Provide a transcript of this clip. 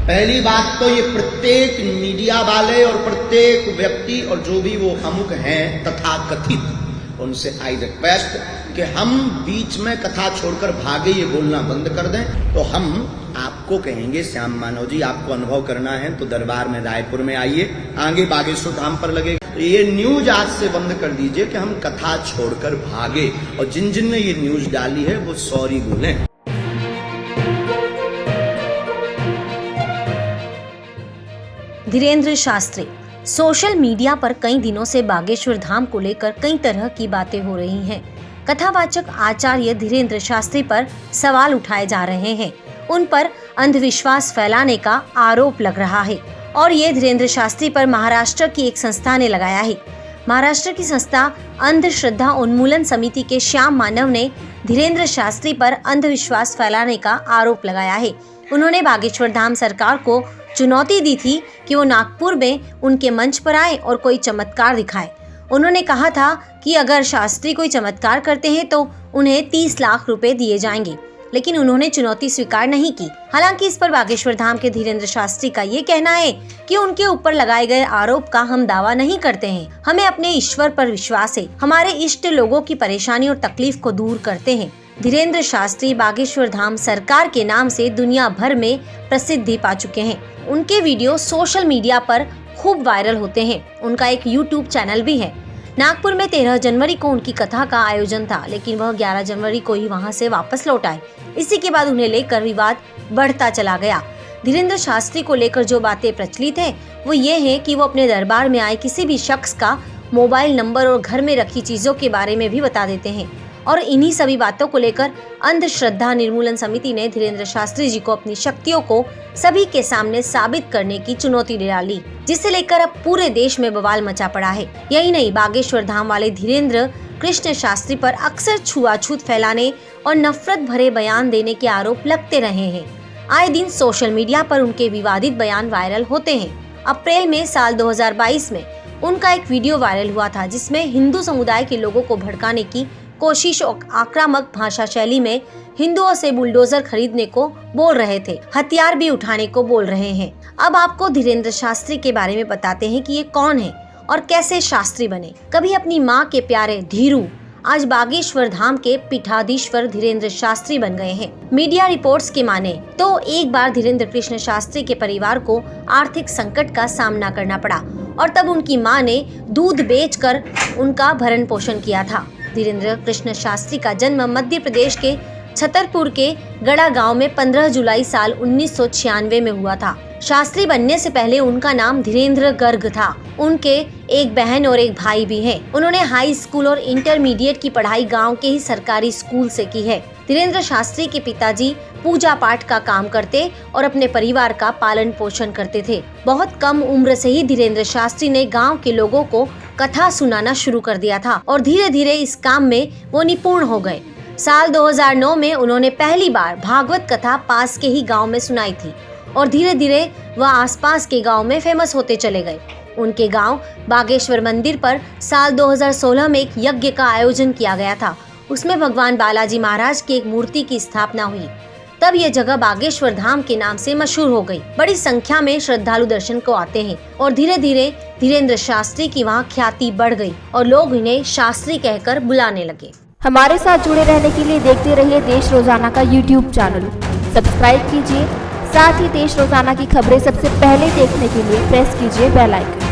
पहली बात तो ये प्रत्येक मीडिया वाले और प्रत्येक व्यक्ति और जो भी वो अमुक हैं तथाकथित, उनसे आई रिक्वेस्ट कि हम बीच में कथा छोड़कर भागे ये बोलना बंद कर दें। तो हम आपको कहेंगे, श्याम मानव जी आपको अनुभव करना है तो दरबार में रायपुर में आइए, आगे बागेश्वर धाम पर लगे। तो ये न्यूज आज से बंद कर दीजिए कि हम कथा छोड़कर भागे, और जिन जिन ने ये न्यूज डाली है वो सॉरी बोलें। धीरेंद्र शास्त्री सोशल मीडिया पर कई दिनों से बागेश्वर धाम को लेकर कई तरह की बातें हो रही हैं। कथावाचक आचार्य धीरेंद्र शास्त्री पर सवाल उठाए जा रहे हैं, उन पर अंधविश्वास फैलाने का आरोप लग रहा है और ये धीरेंद्र शास्त्री पर महाराष्ट्र की एक संस्था ने लगाया है। महाराष्ट्र की संस्था अंधश्रद्धा उन्मूलन समिति के श्याम मानव ने धीरेंद्र शास्त्री पर अंधविश्वास फैलाने का आरोप लगाया है। उन्होंने बागेश्वर धाम सरकार को चुनौती दी थी कि वो नागपुर में उनके मंच पर आए और कोई चमत्कार दिखाए। उन्होंने कहा था कि अगर शास्त्री कोई चमत्कार करते हैं तो उन्हें 30 लाख रुपए दिए जाएंगे, लेकिन उन्होंने चुनौती स्वीकार नहीं की। हालांकि इस पर बागेश्वर धाम के धीरेंद्र शास्त्री का ये कहना है कि उनके ऊपर लगाए गए आरोप का हम दावा नहीं करते हैं, हमें अपने ईश्वर पर विश्वास है, हमारे इष्ट लोगों की परेशानी और तकलीफ को दूर करते हैं। धीरेंद्र शास्त्री बागेश्वर धाम सरकार के नाम से दुनिया भर में प्रसिद्धि पा चुके हैं। उनके वीडियो सोशल मीडिया पर खूब वायरल होते हैं। उनका एक यूट्यूब चैनल भी है। नागपुर में 13 जनवरी को उनकी कथा का आयोजन था, लेकिन वह 11 जनवरी को ही वहां से वापस लौट आए। इसी के बाद उन्हें लेकर विवाद बढ़ता चला गया। धीरेंद्र शास्त्री को लेकर जो बातें प्रचलित है वो ये है कि वो अपने दरबार में आए किसी भी शख्स का मोबाइल नंबर और घर में रखी चीजों के बारे में भी बता देते हैं। और इन्हीं सभी बातों को लेकर अंधश्रद्धा निर्मूलन समिति ने धीरेंद्र शास्त्री जी को अपनी शक्तियों को सभी के सामने साबित करने की चुनौती डाली, जिसे लेकर अब पूरे देश में बवाल मचा पड़ा है। यही नहीं, बागेश्वर धाम वाले धीरेंद्र कृष्ण शास्त्री पर अक्सर छुआछूत फैलाने और नफरत भरे बयान देने के आरोप लगते रहे हैं। आए दिन सोशल मीडिया पर उनके विवादित बयान वायरल होते हैं। अप्रैल में साल 2022 में उनका एक वीडियो वायरल हुआ था, जिसमें हिंदू समुदाय के लोगों को भड़काने की कोशिश और आक्रामक भाषा शैली में हिंदुओं से बुलडोजर खरीदने को बोल रहे थे, हथियार भी उठाने को बोल रहे हैं। अब आपको धीरेंद्र शास्त्री के बारे में बताते हैं कि ये कौन है और कैसे शास्त्री बने। कभी अपनी माँ के प्यारे धीरू आज बागेश्वर धाम के पीठाधीश्वर धीरेंद्र शास्त्री बन गए हैं। मीडिया रिपोर्ट्स के माने तो एक बार धीरेंद्र कृष्ण शास्त्री के परिवार को आर्थिक संकट का सामना करना पड़ा और तब उनकी माँ ने दूध बेचकर उनका भरण पोषण किया था। धीरेंद्र कृष्ण शास्त्री का जन्म मध्य प्रदेश के छतरपुर के गड़ा गांव में 15 जुलाई साल 1996 में हुआ था। शास्त्री बनने से पहले उनका नाम धीरेंद्र गर्ग था। उनके एक बहन और एक भाई भी हैं। उन्होंने हाई स्कूल और इंटरमीडिएट की पढ़ाई गांव के ही सरकारी स्कूल से की है। धीरेंद्र शास्त्री के पिताजी पूजा पाठ का काम करते और अपने परिवार का पालन पोषण करते थे। बहुत कम उम्र से ही धीरेंद्र शास्त्री ने गांव के लोगों को कथा सुनाना शुरू कर दिया था और धीरे धीरे इस काम में वो निपुण हो गए। साल 2009 में उन्होंने पहली बार भागवत कथा पास के ही गांव में सुनाई थी और धीरे धीरे वह आसपास के गांव में फेमस होते चले गए। उनके गांव बागेश्वर मंदिर पर साल 2016 में एक यज्ञ का आयोजन किया गया था। उसमें भगवान बालाजी महाराज की एक मूर्ति की स्थापना हुई। तब यह जगह बागेश्वर धाम के नाम से मशहूर हो गई। बड़ी संख्या में श्रद्धालु दर्शन को आते हैं और धीरे धीरे धीरेंद्र शास्त्री की वहाँ ख्याति बढ़ गई और लोग इन्हें शास्त्री कहकर बुलाने लगे। हमारे साथ जुड़े रहने के लिए देखते रहिए देश रोजाना का यूट्यूब चैनल सब्सक्राइब कीजिए। साथ ही देश रोजाना की खबरें सबसे पहले देखने के लिए प्रेस कीजिए बेल आइकन।